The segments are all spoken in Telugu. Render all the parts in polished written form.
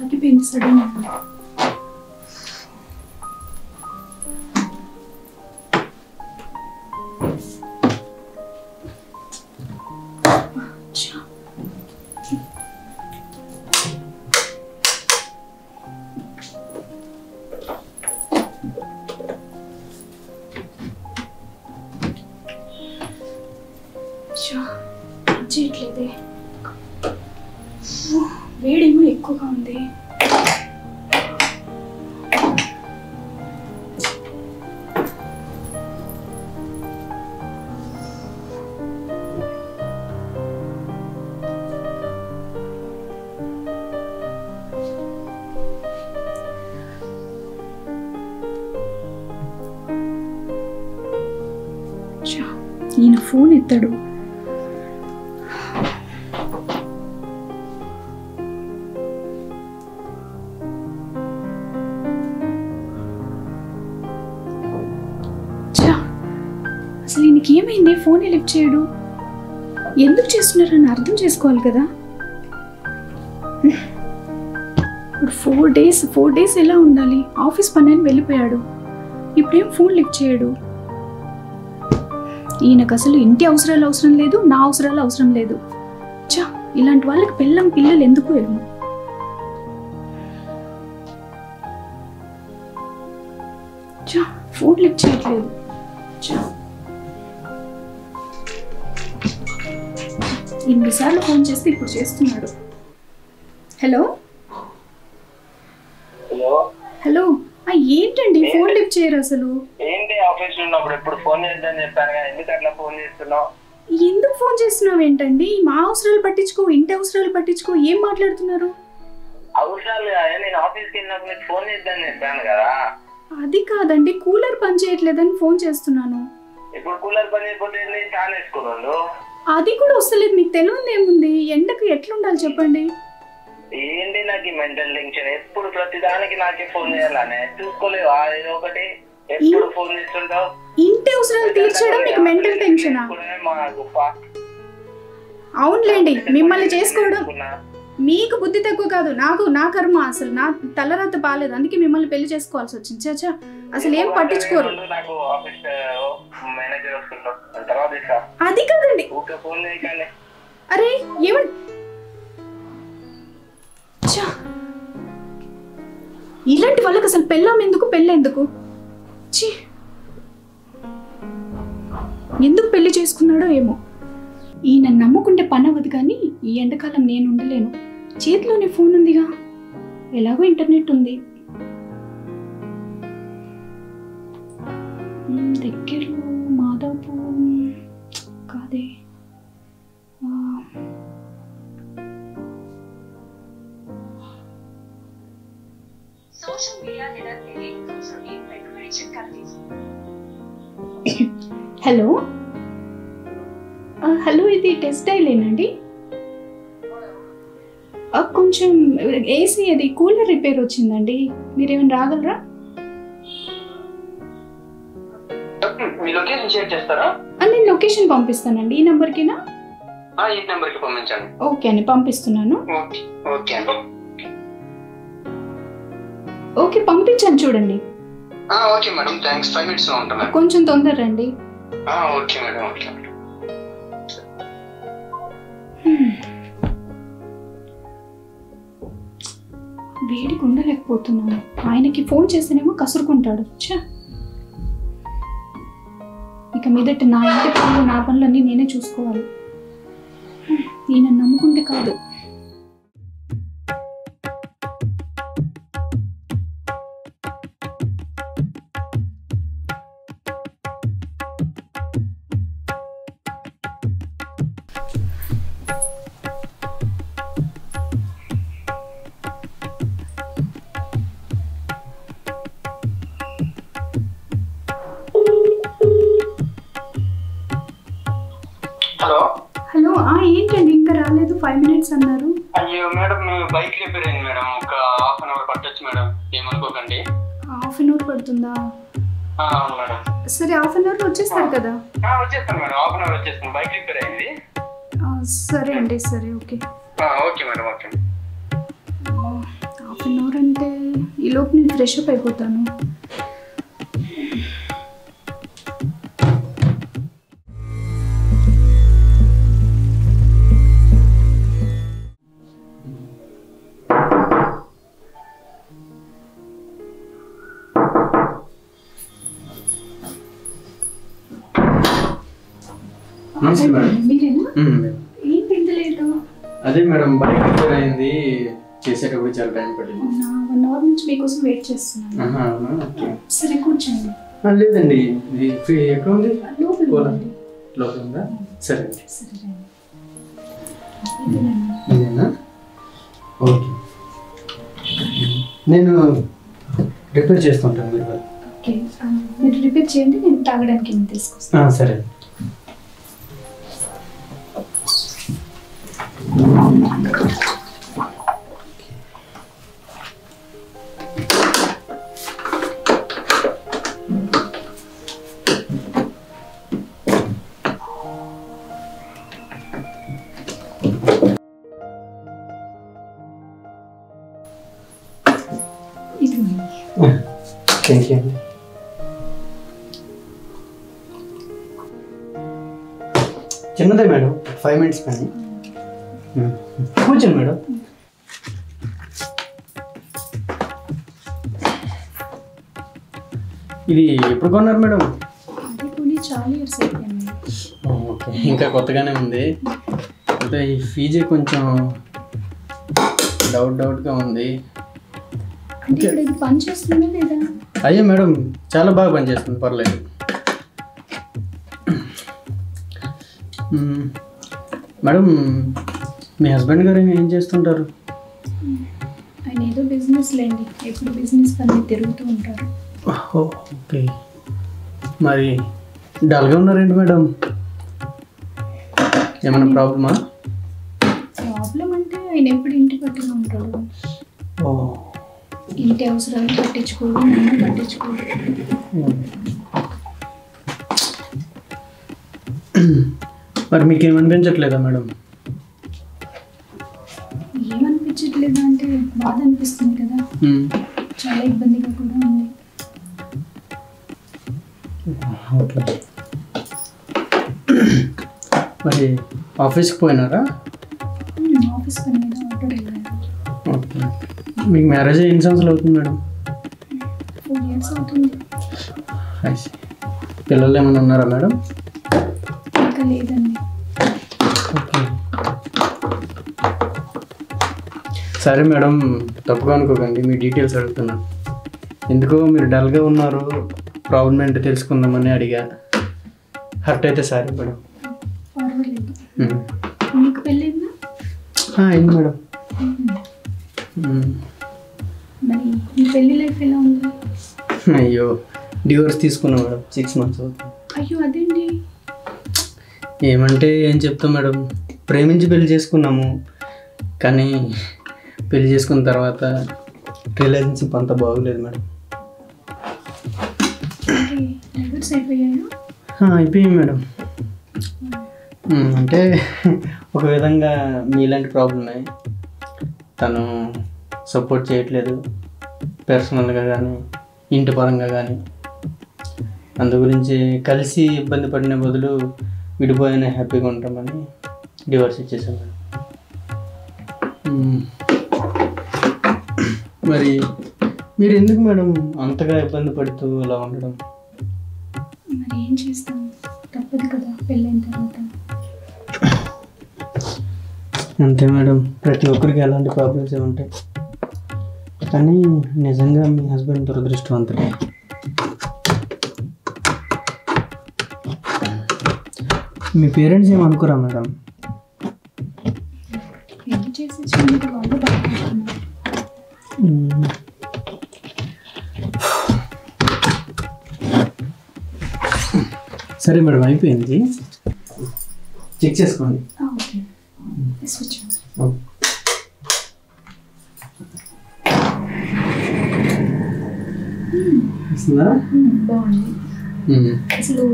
తగ్గిపోయింది సడన్. చేయట్లేదే, వేడేమో ఎక్కువగా ఉంది. ఈయన ఫోన్ ఎత్తాడు. అసలు ఈయనకి ఏమైంది? ఫోన్ లిఫ్ట్ చేయడు. ఎందుకు చేస్తున్నారని అర్థం చేసుకోవాలి కదా. ఇప్పుడు 4 days ఎలా ఉండాలి? ఆఫీస్ పని అని వెళ్ళిపోయాడు, ఇప్పుడేం ఫోన్ లిఫ్ట్ చేయడు. ఈయనకు అసలు ఇంటి అవసరాలు అవసరం లేదు, నా అవసరాలు అవసరం లేదు. చా, ఇలాంటి వాళ్ళకి పిల్లలు ఎందుకు ఏమో. చా, ఫోన్ లిఫ్ట్ చేయట్లేదు. చా, ఇన్నిసార్లు ఫోన్ చేస్తే ఇప్పుడు చేస్తున్నాడు. హలో హలో, ఏంటండి ఫోన్ లిఫ్ట్ చేయరు అసలు? ఏంటి ఆఫీస్ లో ఉన్నప్పుడు ఎప్పుడు ఫోన్ చేద్దాం చెప్పాను కదా, ఎందుకు అట్లా ఫోన్ చేస్తున్నావు? ఎందుకు ఫోన్ చేస్తున్నావు ఏంటండి? మా అవసరాలు పట్టించుకో, ఇంటి అవసరాలు పట్టించుకో, ఏం మాట్లాడుతున్నారు? అవసరాలు నేను ఆఫీస్కి వెళ్ళినప్పుడు నీకు ఫోన్ చేద్దాం చెప్పాను కదా. అది కాదండి, కూలర్ పని చేయట్లేదని ఫోన్ చేస్తున్నాను. ఇప్పుడు కూలర్ పని అయిపోతే చాలా వేసుకోను. అది కూడా వస్తలేదు, మీకు తెలియదు ఏముంది? ఎండకు ఎట్లుండాలి చెప్పండి. ఏంటి నాకు ఈ మెంటల్ టెన్షన్? ఎప్పుడు ప్రతిదానికి నాకే ఫోన్ చేయాలనే చూసుకోలేవా? ఏదో ఒకటి ఎప్పుడు ఫోన్ చేస్తుంటావు. ఇంటి అవసరాలు తీర్చడం మీకు మెంటల్ టెన్షనా? అవునులేండి, మిమ్మల్ని చేసుకోవడం మీకు బుద్ధి తక్కువ కాదు, నా కర్మ. అసలు నా తలరాత బాలేదు, అందుకే మిమ్మల్ని పెళ్లి చేసుకోవాల్సి వచ్చింది. చాచా, అసలు ఏం పట్టించుకోరు. అది కాదండి. అరే ఏమండి, ఇలాంటి వాళ్ళకి అసలు పెళ్ళెందుకు? ఎందుకు పెళ్లి చేసుకున్నాడో ఏమో. ఈయన నమ్ముకుంటే పని అవ్వదు, కానీ ఈ ఎండాకాలం నేను ఉండలేను. చేతిలోనే ఫోన్ ఉందిగా, ఎలాగో ఇంటర్నెట్ ఉంది. దగ్గరలో మాదాపూర్ కాదే, హలో హలో, ఇది టెస్ట్ డైలేనండి? కొంచెం ఏసీ అది కూలర్ రిపేర్ వచ్చిందండి, మీరేమైనా రాగలరా? నేను లొకేషన్ పంపిస్తానండి. ఈ నెంబర్కినా? ఓకే అండి, పంపిస్తున్నాను. ఓకే, పంపించాను చూడండి. కొంచెం తొందర రండి. వేడికి ఉండలేకపోతున్నాను. ఆయనకి ఫోన్ చేస్తేనేమో కసురుకుంటాడు. ఇక మీదట నా ఇంటి పనులు, నా పనులన్నీ నేనే చూసుకోవాలి. ఈయన నమ్ముకుంటే కాదు. హలో, ఏంటండి ఇంకా రాలేదు? 5 minutes అన్నారు. అయ్యో మేడం, బైక్ రిపేర్ అయింది మేడం, ఒక హాఫ్ అన్ అవర్ పట్టొచ్చు మేడం, ఏమనుకోకండి. హాఫ్ అన్ అవర్ పడుతుందా? అవును మేడం. సరే, హాఫ్ అన్ అవర్ వచ్చేస్తారు కదా? వచ్చేస్తాను మేడం, హాఫ్ అన్ అవర్ వచ్చేస్తాను, బైక్ రిపేర్ అయింది. సరే అండి, సరే, okay. Okay madam, okay. Half an hour అంటే ఈలోపు నేను ఫ్రెష్ అప్ అయిపోతాను. మీరేనా? ఏంటి ఇంత లేటు? అదే మేడం, బైక్ రిపేర్ అయింది, చేసేటప్పుడు చాలా టైం పట్టింది. 1 అవర్ నుంచి మీకోసం వెయిట్ చేస్తున్నాను. సరే కూర్చోండి. లేదండి, ఇది ఎక్కడ ఉంది? లోపల ఉందా? సరే ఇదేనా? ఓకే, నేను రిపేర్ చేస్తుంటాను. మీరు రిపేర్ చేయండి, నేను తాగడానికి తీసుకొస్తాను. సరే. థ్యాంక్ యూ అండి. చిన్నదే మేడం, 5 minutes కానీ. కూర్చోండి మేడం. ఇది ఎప్పుడు కొన్నారు మేడం? చాలా ఇయర్స్ అయిపోయింది. ఓకే, ఇంకా కొత్తగానే ఉంది. అంటే ఈ ఫీజే కొంచెం డౌట్గా ఉంది. అంటే ఇప్పుడు ఇది పని చేస్తుందా లేదా? అయ్యో మేడం, చాలా బాగా పనిచేస్తుంది, పర్లేదు. మేడం, మీ హస్బెండ్ గారు ఏం చేస్తుంటారు? ఆయన ఏదో బిజినెస్ లేండి, ఎప్పుడు బిజినెస్ పని తిరుగుతూ ఉంటారు. ఓకే, మరి డల్గా ఉన్నారేంటి మేడం? ఏమైనా ప్రాబ్లమా? ప్రాబ్లం అంటే ఆయన ఎప్పుడు ఇంటి పట్టుగా ఉంటాడు. ఇంటి అవసరాలు పట్టించుకోడు, నన్ను పట్టించుకోడు. మరి మీకేమనిపించట్లేదా మేడం? ఏమనిపించట్లేదా అంటే బాధ అనిపిస్తుంది కదా, చాలా ఇబ్బందిగా కూడా ఉంది. ఓకే, మరి ఆఫీస్కి పోయినారా? ఆఫీస్ పని మీద ఆటో వెళ్ళాను. ఓకే, మీకు మ్యారేజ్ ఎన్ని సంవత్సరాలు అవుతుంది మేడం? 4 years అవుతుంది. పిల్లలు ఏమైనా ఉన్నారా మేడం? ఇంకా లేదండి. ఓకే, సరే మేడం, తప్పుగా అనుకోకండి, మీ డీటెయిల్స్ అడుగుతున్నాను. ఎందుకో మీరు డల్గా ఉన్నారు, ప్రాబ్లం ఏంటో తెలుసుకుందామని అడిగా. హర్ట్ అయితే సారీ మేడం. పర్వాలేదు. మీకు పెళ్ళైందా? అయింది మేడం. మరి మీ పెళ్లి లైఫ్ ఎలా ఉంది? అయ్యో, డివోర్స్ తీసుకున్నా మేడం, 6 months అవుతుంది. అయ్యో, అదేంటి? ఏమంటే ఏం చెప్తాం మేడం, ప్రేమించి పెళ్లి చేసుకున్నాము, కానీ పెళ్లి చేసుకున్న తర్వాత రిలేషన్షిప్ అంతా బాగోలేదు మేడం. డైవర్స్ అయిపోయాయా? అయిపోయాయి మేడం. అంటే ఒక విధంగా మీలాంటి ప్రాబ్లమే, తను సపోర్ట్ చేయట్లేదు, పర్సనల్గా కానీ ఇంటి పరంగా కానీ. అందు గురించి కలిసి ఇబ్బంది పడిన బదులు విడిపోయిన హ్యాపీగా ఉంటామని డివోర్స్ ఇచ్చేసాం మేడం. మరి మీరు ఎందుకు మేడం అంతగా ఇబ్బంది పడుతూ అలా ఉండడం? మరి ఏం చేస్తాం, తప్పదు కదా పెళ్ళైన తర్వాత. అంతే మేడం, ప్రతి ఒక్కరికి అలాంటి ప్రాబ్లమ్స్ ఉంటాయి. కానీ నిజంగా మీ హస్బెండ్ దురదృష్టవంతుడే. మీ పేరెంట్స్ ఏమనుకోరా మేడం? పెళ్లి చేసి చిన్నది వాళ్ళు బాగుంటున్నారు. సరే మేడం, అయిపోయింది, చెక్ చేసుకోండి. ఓకే, తీసుకొచ్చాను. బాగుంది. అసలు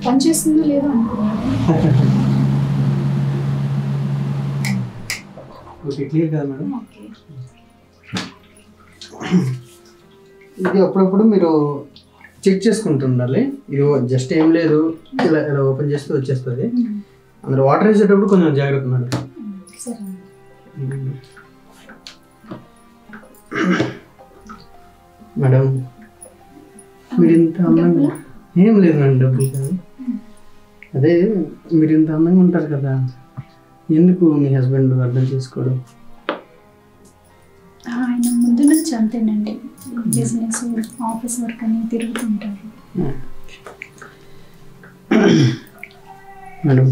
పని చేస్తుందో లేదో అనుకున్నాను. ఓకే, క్లియర్ కదా మేడం? ఓకే. ఇది అప్పుడప్పుడు మీరు చెక్ చేసుకుంటుండాలి. ఇది జస్ట్ ఏం లేదు, ఇలా ఇలా ఓపెన్ చేస్తే వచ్చేస్తుంది. అందులో వాటర్ వేసేటప్పుడు కొంచెం జాగ్రత్త మేడం. సరే మేడం మీరు ఇంత అందంగా ఏం లేదు మేడం, డబ్బులు కాదు. అదే మీరు ఇంత అందంగా ఉంటారు కదా, ఎందుకు మీ హస్బెండ్ అర్థం చేసుకోవడం? ఆయన ముందు నుంచి అంతేనండి, బిజినెస్ ఆఫీస్ వర్క్ అని తిరుగుతుంటారు. మేడం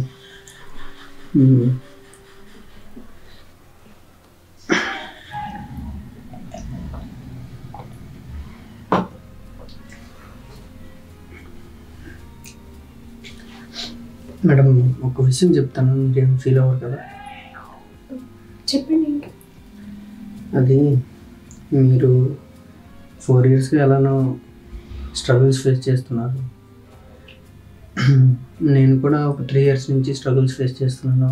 మేడం ఒక విషయం చెప్తాను, మీరేం ఫీల్ అవ్వరు కదా? చెప్పండి. అది మీరు 4 yearsగా ఎలానో స్ట్రగుల్స్ ఫేస్ చేస్తున్నారు. నేను కూడా ఒక 3 years నుంచి స్ట్రగుల్స్ ఫేస్ చేస్తున్నాను.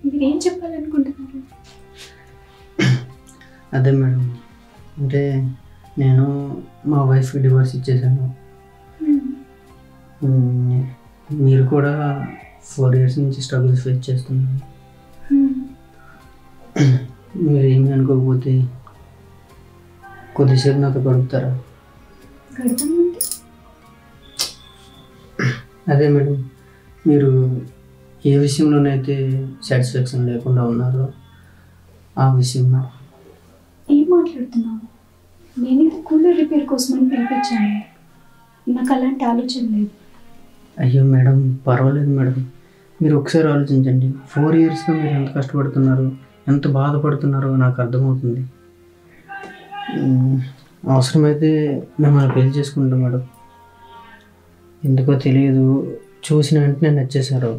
మీరు ఏం చెప్పాలనుకుంటున్నారు? అదే మేడం, అంటే నేను మా వైఫ్కి డివోర్స్ ఇచ్చేసాను. మీరు కూడా 4 years నుంచి స్ట్రగుల్స్ ఫేస్ చేస్తున్నాను. మీరు ఏమి అనుకోకపోతే కొద్దిసేపు నాతో గడుపుతారా? అదే మేడం, మీరు ఏ విషయంలోనైతే సాటిస్ఫాక్షన్ లేకుండా ఉన్నారో ఆ విషయం. ఏం మాట్లాడుతున్నావు? నేను ఇది కూలర్ రిపేర్ కోసమని పిలిపించాను, నాకు అలాంటి ఆలోచన లేదు. అయ్యో మేడం, పర్వాలేదు మేడం, మీరు ఒకసారి ఆలోచించండి. 4 yearsగా మీరు ఎంత కష్టపడుతున్నారు, ఎంత బాధపడుతున్నారో నాకు అర్థమవుతుంది. అవసరమైతే మిమ్మల్ని పెళ్లి చేసుకుంటాం మేడం. ఎందుకో తెలియదు, చూసిన వెంటనే నచ్చేశారు.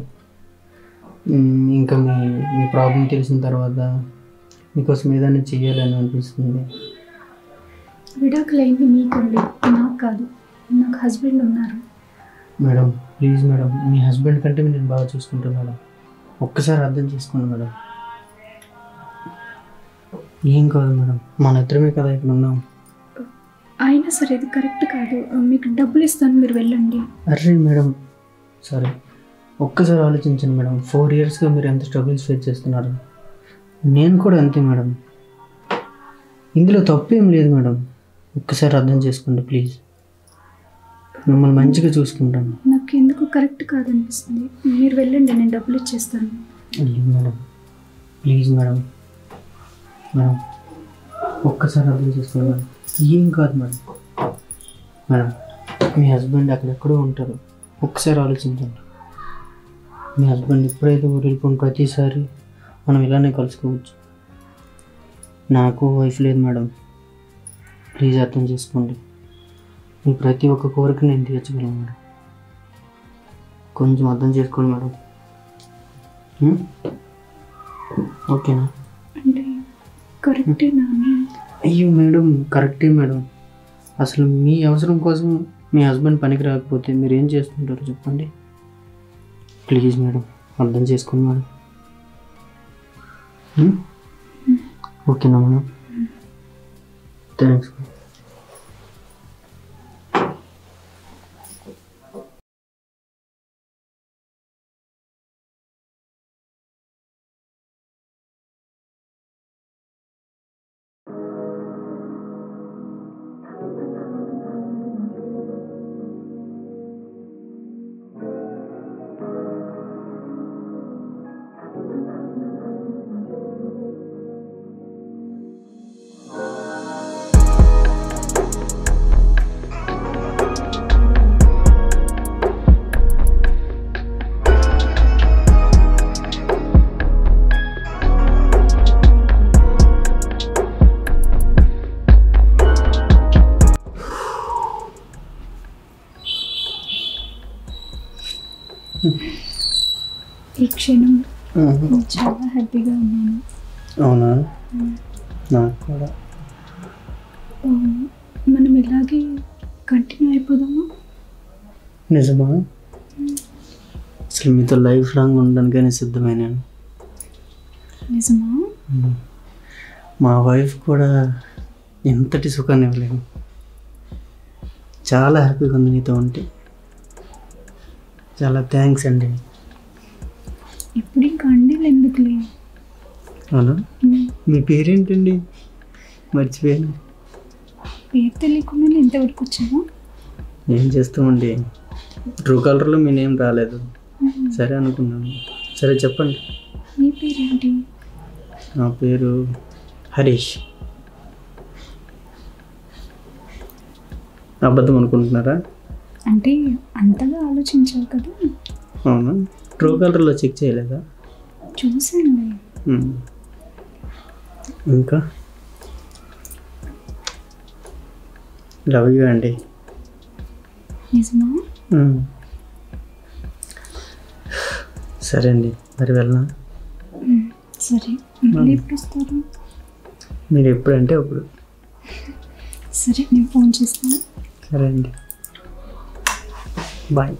ఇంకా మీ ప్రాబ్లం తెలిసిన తర్వాత మీకోసం ఏదైనా చెయ్యాలని అనిపిస్తుంది. విడాకులైంది మీకండి, నాకు కాదు. నాకు హస్బెండ్ ఉన్నారు. Madam please madam, me husband కంటే నేను బాగా చూసుకుంటాను మేడం. ఒక్కసారి అర్థం చేసుకోండి మేడం. ఏం కాదు మేడం, మన ఇద్దరమే కదా ఇక్కడ ఉన్నాం. అయినా సరే ఇది కరెక్ట్ కాదు. మీకు డబ్బులు ఇస్తాను, మీరు వెళ్ళండి. అర్రే మేడం, సరే ఒక్కసారి ఆలోచించండి మేడం. 4 yearsగా మీరు ఎంత స్ట్రగుల్స్ ఫేస్ చేస్తున్నారు, నేను కూడా అంతే మేడం. ఇందులో తప్పేం లేదు మేడం. ఒక్కసారి అర్థం చేసుకోండి ప్లీజ్. మిమ్మల్ని మంచిగా చూసుకుంటాను. నాకు ఎందుకు కరెక్ట్ కాదనిపిస్తుంది. మీరు వెళ్ళండి, నేను డబ్బులు ఇచ్చేస్తాను. అయ్యో మేడం ప్లీజ్ మేడం, మేడం ఒక్కసారి అర్థం చేసుకోండి మేడం. ఏం కాదు మేడం. మేడం మీ హస్బెండ్ అక్కడెక్కడో ఉంటారు, ఒక్కసారి ఆలోచించండి. మీ హస్బెండ్ ఎప్పుడైతే ఊరు వెళ్ళిపోయిన ప్రతిసారి మనం ఇలానే కలుసుకోవచ్చు. నాకు వైఫ్ లేదు మేడం, ప్లీజ్ అర్థం చేసుకోండి. మీ ప్రతి ఒక్క కోరిక నేను తీర్చగలను మేడం. కొంచెం అర్థం చేసుకోండి మేడం. ఓకేనా? అంటే కరెక్టేనా? అయ్యో మేడం కరెక్టే మేడం. అసలు మీ అవసరం కోసం మీ హస్బెండ్ పనికి రాకపోతే మీరు ఏం చేస్తుంటారు చెప్పండి. ప్లీజ్ మేడం అర్థం చేసుకోండి మేడం. ఓకేనా మేడం? థ్యాంక్స్. ఈ క్షణం చాలా హ్యాపీగా ఉన్నాను. అవునా? నాకు కూడా. మనం ఇలాగే కంటిన్యూ అయిపోదామా? నిజమా? అసలు మీతో లైఫ్ లాంగ్ ఉండడానికైనా సిద్ధమైనాను. నిజమా? మా వైఫ్ కూడా ఎంతటి సుఖాన్ని ఇవ్వలేను. చాలా హ్యాపీగా ఉంది నీతో ఉంటే. చాలా థ్యాంక్స్ అండి. ఇప్పుడు ఇంకా అండీలు ఎందుకులే. అవునా? మీ పేరేంటండి? మర్చిపోయాను. పేరు తెలియకుండా ఇంతవరకు వచ్చావా? ఏం చేస్తామండి, ట్రూ కలర్లో మీ నేమ్ రాలేదు. సరే అనుకున్నాను. సరే చెప్పండి. నీ పేరేంటి? నా పేరు హరీష్. అబద్ధం అనుకుంటున్నారా? అంటే అంతగా ఆలోచించావు కదా. అవునా? ట్రూ కలర్లో చెక్ చేయలేదా? చూసాను. ఇంకా లవ్ యూ అండి. నిజమా? సరే అండి, మరి వెళ్ళనా? సరే, మళ్ళీ ఎప్పుడు వస్తారు? మీరు ఎప్పుడంటే అప్పుడు. సరే, నేను ఫోన్ చేస్తాను. సరే అండి, బాయ్.